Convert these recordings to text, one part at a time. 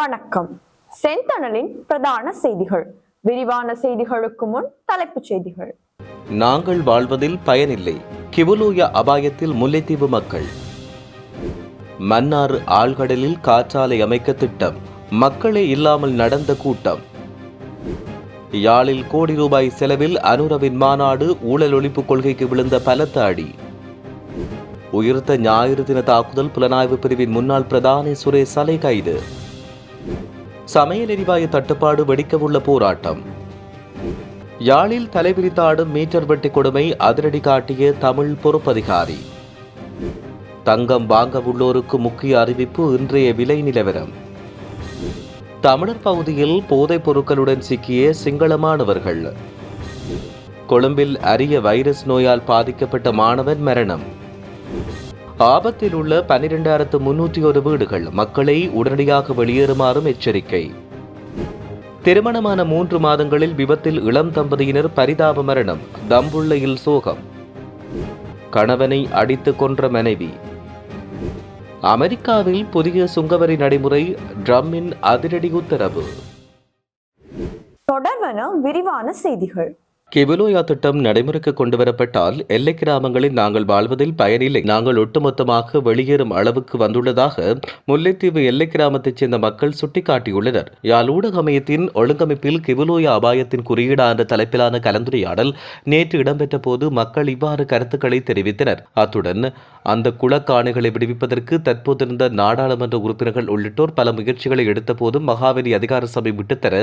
வணக்கம். செந்தணலின் பிரதான செய்திகள். விரிவான செய்திகளுக்கு முன் தலைப்புச் செய்திகள். நாங்கள் வாழ்வதில் பயனில்லை, கிவுலூயா அபாயத்தில் முல்லைத்தீவு மக்கள். மன்னார் ஆழ்கடலில் காற்றாலை அமைக்க திட்டம், மக்களே இல்லாமல் நடந்த கூட்டம். யாழில் கோடி ரூபாய் செலவில் அனுரவின் மாநாடு, ஊழல் ஒழிப்பு கொள்கைக்கு விழுந்த பலத்த அடி. உயிர்த்த ஞாயிறு தின தாக்குதல், புலனாய்வு பிரிவின் முன்னாள் பிரதானி சுரேஷ் சலை கைது. சமையல் எரிவாயு தட்டுப்பாடு, வெடிக்கவுள்ள போராட்டம். யாழில் தலைவிரித்தாடும் மீட்டர் வெட்டி கொடுமை, அதிரடி காட்டிய தமிழ் பொறுப்பதிகாரி. தங்கம் வாங்க உள்ளோருக்கு முக்கிய அறிவிப்பு, இன்றைய விலை நிலவரம். தமிழர் பகுதியில் போதைப் பொருட்களுடன் சிக்கிய சிங்கள மாணவர்கள். கொழும்பில் அரிய வைரஸ் நோயால் பாதிக்கப்பட்ட மாணவன் மரணம். ஆபத்தில் உள்ள 12,301 வீடுகள், மக்களை உடனடியாக வெளியேறுமாறும் எச்சரிக்கை. திருமணமான 3 மாதங்களில் விபத்தில் இளம் தம்பதியினர் பரிதாப மரணம், தம்புள்ளையில் சோகம். கணவனை அடித்து கொன்ற மனைவி. அமெரிக்காவில் புதிய சுங்கவரி நடைமுறை, ட்ரம்பின் அதிரடி உத்தரவு. தொடர்வன விரிவான செய்திகள். கிவுலூயா திட்டம் நடைமுறைக்கு கொண்டுவரப்பட்டால் எல்லை கிராமங்களில் நாங்கள் வாழ்வதில் பயனில்லை, நாங்கள் ஒட்டுமொத்தமாக வெளியேறும் அளவுக்கு வந்துள்ளதாக முல்லைத்தீவு எல்லை கிராமத்தைச் சேர்ந்த மக்கள் சுட்டிக்காட்டியுள்ளனர். யாழ் ஊடக அமையத்தின் ஒழுங்கமைப்பில் கிவுலூயா அபாயத்தின் குறியீடான தலைப்பிலான கலந்துரையாடல் நேற்று இடம்பெற்ற போது மக்கள் இவ்வாறு கருத்துக்களை தெரிவித்தனர். அத்துடன் அந்த குளக்காணிகளை விடுவிப்பதற்கு தற்போதிருந்த நாடாளுமன்ற உறுப்பினர்கள் உள்ளிட்டோர் பல முயற்சிகளை எடுத்த போதும் மகாவலி அதிகார சபை விட்டுத்தர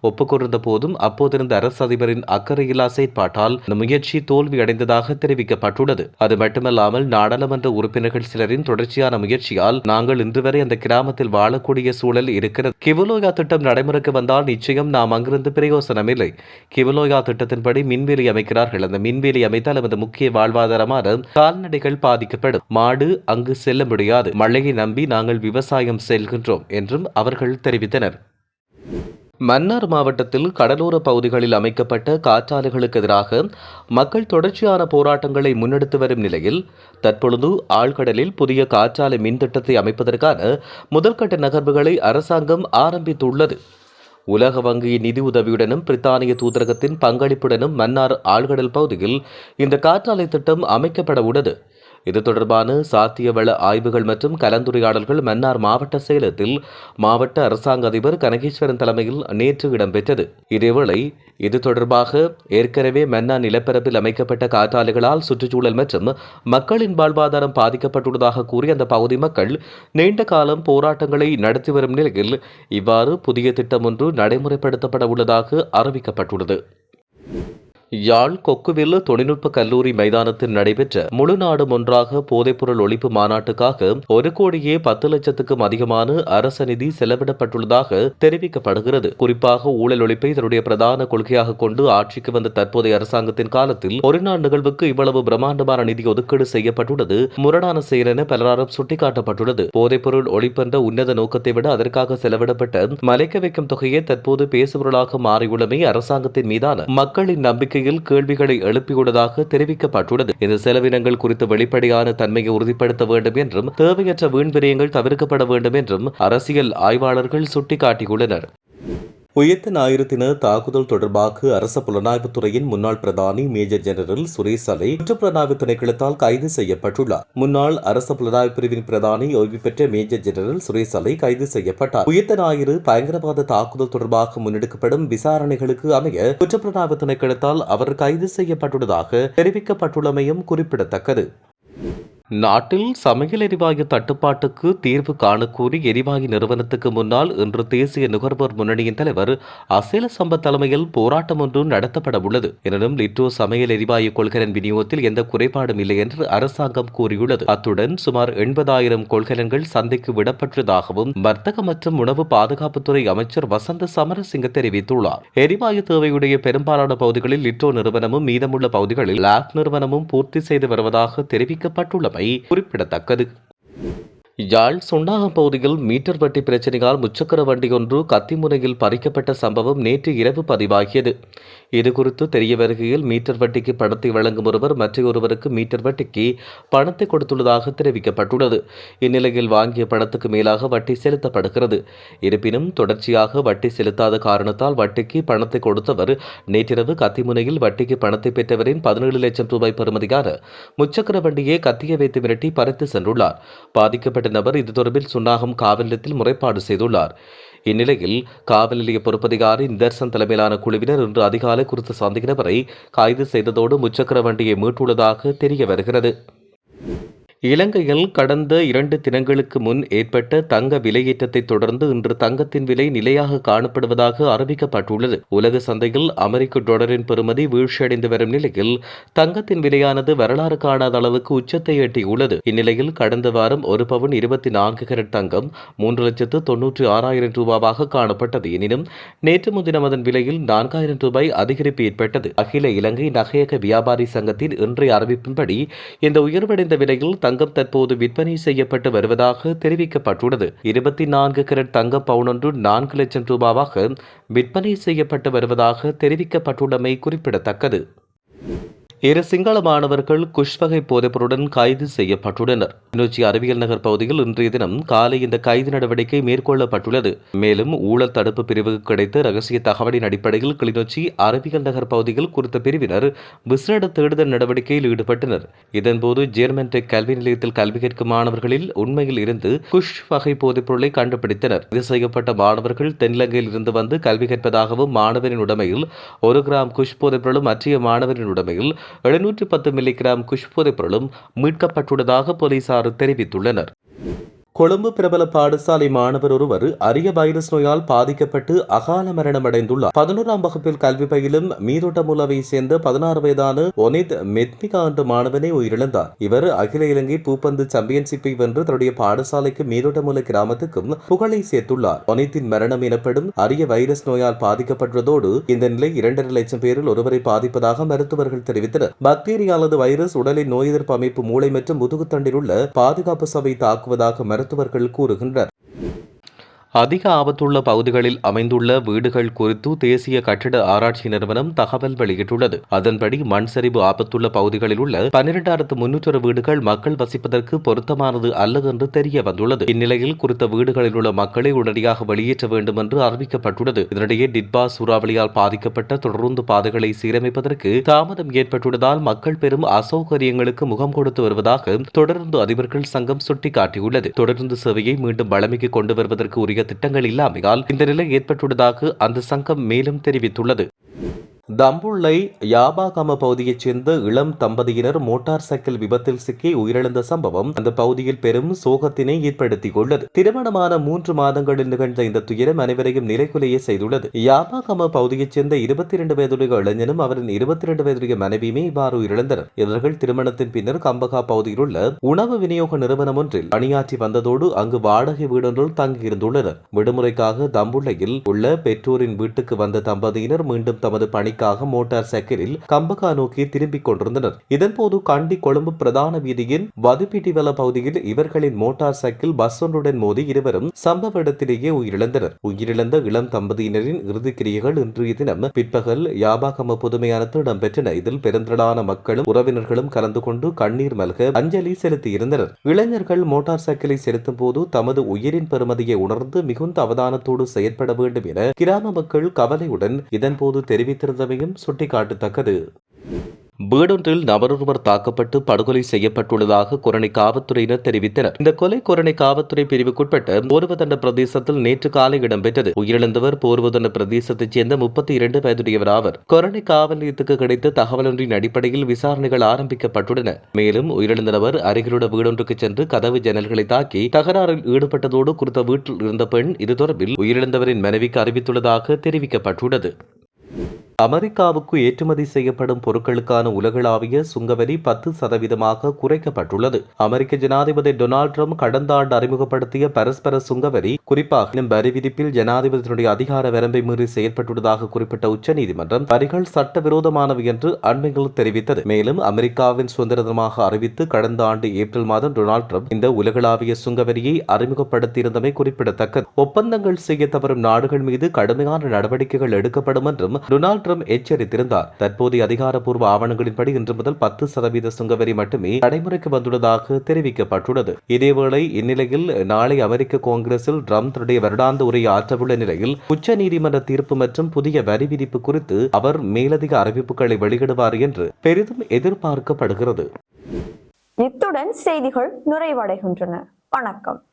ஒப்புக்கொண்டிருந்த போதும் அப்போதிருந்த அரசு அதிபரின் அக்கறையில் செயற்பாட்டால் இந்த முயற்சி தோல்வியடைந்ததாக தெரிவிக்கப்பட்டுள்ளது. அது மட்டுமல்லாமல் நாடாளுமன்ற உறுப்பினர்கள் சிலரின் தொடர்ச்சியான முயற்சியால் நாங்கள் இன்று வரை அந்த கிராமத்தில் வாழக்கூடிய சூழல் இருக்கிறது. கிவுலூயா திட்டம் நடைமுறைக்கு வந்தால் நிச்சயம் நாம் அங்கிருந்து பிரயோசனமில்லை. கிவுலூயா திட்டத்தின்படி மின்வேலி அமைக்கிறார்கள். அந்த மின்வேலி அமைத்தால் நமது முக்கிய வாழ்வாதாரமான கால்நடைகள் பாதிக்கப்படும். மாடு அங்கு செல்ல முடியாது. மழையை நம்பி நாங்கள் விவசாயம் செல்கின்றோம் என்றும் அவர்கள் தெரிவித்தனர். மன்னார் மாவட்டத்தில் கடலோர பகுதிகளில் அமைக்கப்பட்ட காற்றாலைகளுக்கு எதிராக மக்கள் தொடர்ச்சியான போராட்டங்களை முன்னெடுத்து வரும் நிலையில் தற்பொழுது ஆழ்கடலில் புதிய காற்றாலை மின் திட்டத்தை அமைப்பதற்கான முதற்கட்ட நகர்வுகளை அரசாங்கம் ஆரம்பித்துள்ளது. உலக வங்கியின் நிதி உதவியுடனும் பிரித்தானிய தூதரகத்தின் பங்களிப்புடனும் மன்னார் ஆழ்கடல் பகுதியில் இந்த காற்றாலை திட்டம் அமைக்கப்பட உள்ளது. இது தொடர்பான சாத்தியவள ஆய்வுகள் மற்றும் கலந்துரையாடல்கள் மன்னார் மாவட்ட செயலகத்தில் மாவட்ட அரசாங்க அதிபர் கனகேஸ்வரன் தலைமையில் நேற்று இடம்பெற்றது. இதேவேளை இது தொடர்பாக ஏற்கனவே மன்னார் நிலப்பரப்பில் அமைக்கப்பட்ட காற்றாலைகளால் சுற்றுச்சூழல் மற்றும் மக்களின் வாழ்வாதாரம் பாதிக்கப்பட்டுள்ளதாக கூறி அந்த பகுதி மக்கள் நீண்ட காலம் போராட்டங்களை நடத்தி வரும் நிலையில் இவ்வாறு புதிய திட்டம் ஒன்று நடைமுறைப்படுத்தப்பட உள்ளதாக அறிவிக்கப்பட்டுள்ளது. யாழ் கொக்குவில் தொழில்நுட்ப கல்லூரி மைதானத்தில் நடைபெற்ற முழு நாடும் ஒன்றாக போதைப்பொருள் ஒழிப்பு மாநாட்டுக்காக 1,10,00,000க்கும் அதிகமான அரச நிதி செலவிடப்பட்டுள்ளதாக தெரிவிக்கப்படுகிறது. குறிப்பாக ஊழல் ஒழிப்பை தன்னுடைய பிரதான கொள்கையாக கொண்டு ஆட்சிக்கு வந்த தற்போதைய அரசாங்கத்தின் காலத்தில் ஒரு நாள் நிகழ்வுக்கு இவ்வளவு பிரம்மாண்டமான நிதி ஒதுக்கீடு செய்யப்பட்டுள்ளது முரடான செயல் என பலராலும் சுட்டிக்காட்டப்பட்டுள்ளது. போதைப்பொருள் ஒழிப்பென்ற உன்னத நோக்கத்தை விட அதற்காக செலவிடப்பட்ட மலைக்க வைக்கும் தொகையை தற்போது பேசுபொருளாக மாறியுள்ளமை அரசாங்கத்தின் மீதான மக்களின் நம்பிக்கை கேள்விகளை எழுப்பியுள்ளதாக தெரிவிக்கப்பட்டுள்ளது. இந்த செலவினங்கள் குறித்து வெளிப்படையான தன்மையை உறுதிப்படுத்த வேண்டும் என்றும் தேவையற்ற வீண் விரயங்கள் தவிர்க்கப்பட வேண்டும் என்றும் அரசியல் ஆய்வாளர்கள் சுட்டிக்காட்டியுள்ளனர். உயிர்த்த ஞாயிறு தின தாக்குதல் தொடர்பாக அரச புலனாய்வுத்துறையின் முன்னாள் பிரதானி மேஜர் ஜெனரல் சுரேஷ் சலை குற்றப்புலனாய்வு திணைக்களத்தால் கைது செய்யப்பட்டுள்ளார். முன்னாள் அரச புலனாய்வு பிரிவின் பிரதானி ஓய்வு பெற்ற மேஜர் ஜெனரல் சுரேஷ் சலை கைது செய்யப்பட்டார். உயிர்த்த ஞாயிறு பயங்கரவாத தாக்குதல் தொடர்பாக முன்னெடுக்கப்படும் விசாரணைகளுக்கு அமைய குற்றப்புலனாய்வு திணைக்களத்தால் அவர் கைது செய்யப்பட்டுள்ளதாக தெரிவிக்கப்பட்டுள்ளமையும் குறிப்பிடத்தக்கது. நாட்டில் சமையல் எரிவாயு தட்டுப்பாட்டுக்கு தீர்வு காணக்கூறி எரிவாயு நிறுவனத்துக்கு முன்னால் இன்று தேசிய நுகர்வோர் முன்னணியின் தலைவர் அசேல சம்பத் தலைமையில் போராட்டம் ஒன்று நடத்தப்பட உள்ளது. எனினும் லிட்டோ சமையல் எரிவாயு கொள்கலன் விநியோகத்தில் எந்த குறைபாடும் இல்லை என்று அரசாங்கம் கூறியுள்ளது. அத்துடன் சுமார் 80,000 கொள்கலன்கள் சந்தைக்கு விடப்பட்டதாகவும் வர்த்தக மற்றும் உணவு பாதுகாப்புத்துறை அமைச்சர் வசந்த சமரசிங்க தெரிவித்துள்ளார். எரிவாயு தேவையுடைய பெரும்பாலான பகுதிகளில் லிட்டோ நிறுவனமும் மீதமுள்ள பகுதிகளில் லாக் நிறுவனமும் பூர்த்தி செய்து வருவதாக தெரிவிக்கப்பட்டுள்ளது குறிப்பிடத்தக்கது. யாழ் சுண்ணாகம் பகுதியில் மீட்டர் வட்டி பிரச்சினையால் முச்சக்கர வண்டி ஒன்று கத்திமுனையில் பறிக்கப்பட்ட சம்பவம் நேற்று இரவு பதிவாகியது. இதுகுறித்து தெரிய வருகையில் மீட்டர் வட்டிக்கு பணத்தை வழங்கும் ஒருவர் மற்றொருவருக்கு மீட்டர் வட்டிக்கு பணத்தை கொடுத்துள்ளதாக தெரிவிக்கப்பட்டுள்ளது. இந்நிலையில் வாங்கிய பணத்துக்கு மேலாக வட்டி செலுத்தப்படுகிறது. இருப்பினும் தொடர்ச்சியாக வட்டி செலுத்தாத காரணத்தால் வட்டிக்கு பணத்தை கொடுத்தவர் நேற்றிரவு கத்திமுனையில் வட்டிக்கு பணத்தை பெற்றவரின் 17 லட்சம் ரூபாய் பெறுமதியான முச்சக்கர வண்டியை கத்தியை வைத்து மிரட்டி பறித்து சென்றுள்ளார். பாதிக்கப்பட்ட நபர் இது தொடர்பில் சுன்னாகம் காவல் நிலையத்தில் முறைப்பாடு செய்துள்ளார். இந்நிலையில் காவல் நிலைய பொறுப்பதிகாரி நிதர்சன் தலைமையிலான குழுவினர் இன்று அதிகாலை குறித்த சந்தேக நபரை கைது செய்ததோடு முச்சக்கர வண்டியை மீட்டுள்ளதாக தெரிய வருகிறது. இலங்கையில் கடந்த 2 தினங்களுக்கு முன் ஏற்பட்ட தங்க விலையேற்றத்தை தொடர்ந்து இன்று தங்கத்தின் விலை நிலையாக காணப்படுவதாக அறிவிக்கப்பட்டுள்ளது. உலக சந்தையில் அமெரிக்க டாலரின் பெறுமதி வீழ்ச்சியடைந்து வரும் நிலையில் தங்கத்தின் விலையானது வரலாறு காணாத அளவுக்கு உச்சத்தை எட்டியுள்ளது. இந்நிலையில் கடந்த வாரம் ஒரு பவுன் 24 கேரட் தங்கம் 3,96,000 ரூபாவாக காணப்பட்டது. எனினும் நேற்று முன்தினம் அதன் விலையில் 4,000 ரூபாய் அதிகரிப்பு ஏற்பட்டது. அகில இலங்கை நகையக வியாபாரி சங்கத்தின் இன்றைய அறிவிப்பின்படி இந்த உயர்வடைந்த விலையில் தங்கம் தற்போது விற்பனை செய்யப்பட்டு வருவதாக தெரிவிக்கப்பட்டுள்ளது. 24 கேரட் தங்கம் பவுனொன்று 4 லட்சம் ரூபாவாக விற்பனை செய்யப்பட்டு வருவதாக தெரிவிக்கப்பட்டுள்ளமை குறிப்பிடத்தக்கது. இரு சிங்கள மாணவர்கள் குஷ் வகை போதைப்பொருளுடன் கைது செய்யப்பட்டுள்ளனர். கிளிநொச்சி அறிவியல் நகர் பகுதியில் இன்றைய தினம் காலை இந்த கைது நடவடிக்கை மேற்கொள்ளப்பட்டுள்ளது. மேலும் ஊழல் தடுப்பு பிரிவுக்கு கிடைத்த ரகசிய தகவலின் அடிப்படையில் கிளிநொச்சி அறிவியல் நகர் பகுதியில் குறித்த பிரிவினர் விசேட தேடுதல் நடவடிக்கையில் ஈடுபட்டனர். இதன்போது ஜேர்மன் டெக் கல்வி நிலையத்தில் கல்வி கேட்கும் மாணவர்களில் உண்மையில் இருந்து குஷ் வகை போதைப்பொருளை கண்டுபிடித்தனர். இது செய்யப்பட்ட மாணவர்கள் தென்னிலங்கையில் இருந்து வந்து கல்வி கேட்பதாகவும் மாணவரின் உடைமையில் 1 கிராம் குஷ் போதைப்பொருளும் மற்ற மாணவரின் உடைமையில் 710 மில்லிகிராம் குஷ் போதைப் பொருளும் மீட்கப்பட்டுள்ளதாக போலீசார் தெரிவித்துள்ளனர். கொழும்பு பிரபல பாடசாலை மாணவர் ஒருவர் அரிய வைரஸ் நோயால் பாதிக்கப்பட்டு அகால மரணம் அடைந்துள்ளார். 11ஆம் வகுப்பில் கல்வி பயிலும் மீரோட்டமுலவை சேர்ந்த 16 வயதான ஒனித் மெத்மிகா என்ற மாணவனை உயிரிழந்தார். இவர் அகில இலங்கை பூப்பந்து சாம்பியன்ஷிப்பை வென்று தன்னுடைய பாடசாலைக்கு மீரோட்டமுல கிராமத்துக்கும் புகழை சேர்த்துள்ளார். ஒனித்தின் மரணம் எனப்படும் அரிய வைரஸ் நோயால் பாதிக்கப்பட்டதோடு இந்த நிலை 2.5 லட்சம் பேரில் ஒருவரை பாதிப்பதாக மருத்துவர்கள் தெரிவித்தனர். பாக்டீரியா அல்லது வைரஸ் உடலின் நோய் எதிர்ப்பு அமைப்பு, மூளை மற்றும் முதுகுத்தண்டில் உள்ள பாதுகாப்பு சபை தாக்குவதாக மருத்துவர்கள் கூறுகின்றனர். அதிக ஆபத்துள்ள பகுதிகளில் அமைந்துள்ள வீடுகள் குறித்து தேசிய கட்டிட ஆராய்ச்சி நிறுவனம் தகவல் வெளியிட்டுள்ளது. அதன்படி மண் சரிவு ஆபத்துள்ள பகுதிகளில் உள்ள 12,300 வீடுகள் மக்கள் வசிப்பதற்கு பொருத்தமானது அல்லது என்று தெரிய வந்துள்ளது. இந்நிலையில் குறித்த வீடுகளில் உள்ள மக்களை உடனடியாக வெளியேற்ற வேண்டும் என்று அறிவிக்கப்பட்டுள்ளது. இதனிடையே டிட்பா சூறாவளியால் பாதிக்கப்பட்ட தொடருந்து பாதைகளை சீரமைப்பதற்கு தாமதம் ஏற்பட்டுள்ளதால் மக்கள் பெரும் அசௌகரியங்களுக்கு முகம் கொடுத்து வருவதாக தொடருந்து அதிபர்கள் சங்கம் சுட்டிக்காட்டியுள்ளது. தொடருந்து சேவையை மீண்டும் வழமைக்கு கொண்டு வருவதற்கு உரிய திட்டங்கள் இல்லாமையால் இந்த நிலை ஏற்பட்டுள்ளதாக அந்த சங்கம் மேலும் தெரிவித்துள்ளது. தம்புள்ளை யாபாகம பகுதியைச் சேர்ந்த இளம் தம்பதியினர் மோட்டார் சைக்கிள் விபத்தில் சிக்கி உயிரிழந்த சம்பவம் அந்த பகுதியில் பெரும் சோகத்தினை ஏற்படுத்தியுள்ளது. திருமணமான 3 மாதங்களில் நிகழ்ந்த இந்த துயரம் அனைவரையும் நிலைக்குலைய செய்துள்ளது. யாபாகம பகுதியைச் சேர்ந்த 22 வயதுடைய இளைஞனும் அவரின் 22 வயதுடைய மனைவியுமே இவ்வாறு உயிரிழந்தனர். இவர்கள் திருமணத்தின் பின்னர் கம்பகா பகுதியில் உள்ள உணவு விநியோக நிறுவனம் ஒன்றில் பணியாற்றி வந்ததோடு அங்கு வாடகை வீடொன்றில் தங்கியிருந்துள்ளனர். விடுமுறைக்காக தம்புள்ளையில் உள்ள பெற்றோரின் வீட்டுக்கு வந்த தம்பதியினர் மீண்டும் தமது பணிக்காக மோட்டார் சைக்கிளில் கம்பகா நோக்கி திரும்பிக் கொண்டிருந்தனர். இதன்போது கண்டி கொழும்பு பிரதான வீதியின் வதுப்பிட்டிவல பகுதியில் இவர்களின் மோட்டார் சைக்கிள் பஸ் ஒன்றுடன் மோதி இருவரும் சம்பவ இடத்திலேயே உயிரிழந்தனர். உயிரிழந்த இளம் தம்பதியினரின் இறுதிக்கிரியைகள் இன்றைய தினம் பிற்பகல் யாபாகம புதுமையானத்தில் இடம்பெற்றன. இதில் பெருந்திரளான மக்களும் உறவினர்களும் கலந்து கொண்டு கண்ணீர் மல்க அஞ்சலி செலுத்தியிருந்தனர். இளைஞர்கள் மோட்டார் சைக்கிளை செலுத்தும் போது தமது உயிரின் பெறுமதியை உணர்ந்து மிகுந்த அவதானத்தோடு செயற்பட வேண்டும் என கிராம மக்கள் கவலையுடன் இதன்போது தெரிவித்திருந்தமையும் சுட்டிக்காட்டத்தக்கது. வீடொன்றில் நபரொருவர் தாக்கப்பட்டு படுகொலை செய்யப்பட்டுள்ளதாக கொரணை காவல்துறையினர் தெரிவித்தனர். இந்த கொலை கொரணை காவல்துறை பிரிவுக்குட்பட்ட போர்வதண்ட பிரதேசத்தில் நேற்று காலை இடம்பெற்றது. உயிரிழந்தவர் போர்வதண்ட பிரதேசத்தைச் சேர்ந்த 32 வயதுடையவர் ஆவர். கொரணை காவல் நிலையத்துக்கு கிடைத்த தகவலொன்றின் அடிப்படையில் விசாரணைகள் ஆரம்பிக்கப்பட்டுள்ளன. மேலும் உயிரிழந்த நபர் அருகிலுள்ள வீடொன்றுக்கு சென்று கதவு ஜன்னல்களை தாக்கி தகராறில் ஈடுபட்டதோடு குறித்த வீட்டில் இருந்த பெண் இது தொடர்பில் உயிரிழந்தவரின் மனைவிக்கு அறிவித்துள்ளதாக தெரிவிக்கப்பட்டுள்ளது. அமெரிக்காவுக்கு ஏற்றுமதி செய்யப்படும் பொருட்களுக்கான உலகளாவிய சுங்கவரி 10% குறைக்கப்பட்டுள்ளது. அமெரிக்க ஜனாதிபதி டொனால்ட் ட்ரம்ப் கடந்த ஆண்டு அறிமுகப்படுத்திய பரஸ்பர சுங்கவரி குறிப்பாக வரி விதிப்பில் ஜனாதிபதியினுடைய அதிகார வரம்பை மீறி செயல்பட்டுள்ளதாக குறிப்பிட்ட உச்சநீதிமன்றம் வரிகள் சட்டவிரோதமானவை என்று அண்மையில் தெரிவித்தது. மேலும் அமெரிக்காவின் சுதந்திரமாக அறிவித்து கடந்த ஆண்டு ஏப்ரல் மாதம் டொனால்ட் ட்ரம்ப் இந்த உலகளாவிய சுங்கவரியை அறிமுகப்படுத்தியிருந்தமை குறிப்பிடத்தக்கது. ஒப்பந்தங்கள் செய்ய தவறும் நாடுகள் மீது கடுமையான நடவடிக்கைகள் எடுக்கப்படும் என்றும் டொனால்ட் என்றும் எச்சரித்திருந்தார். தற்போதைய அதிகாரப்பூர்வ ஆவணங்களின்படி இன்று முதல் 10% சுங்கவரி மட்டுமே நடைமுறைக்கு வந்துள்ளதாக தெரிவிக்கப்பட்டுள்ளது. இதேவேளை இந்நிலையில் நாளை அமெரிக்க காங்கிரஸில் ட்ரம்ப் தன்னுடைய வருடாந்த உரையை ஆற்றவுள்ள நிலையில் உச்ச நீதிமன்ற தீர்ப்பு மற்றும் புதிய வரி விதிப்பு குறித்து அவர் மேலதிக அறிவிப்புகளை வெளியிடுவார் என்று பெரிதும் எதிர்பார்க்கப்படுகிறது. இத்துடன் செய்திகள் நிறைவடைகின்றன. வணக்கம்.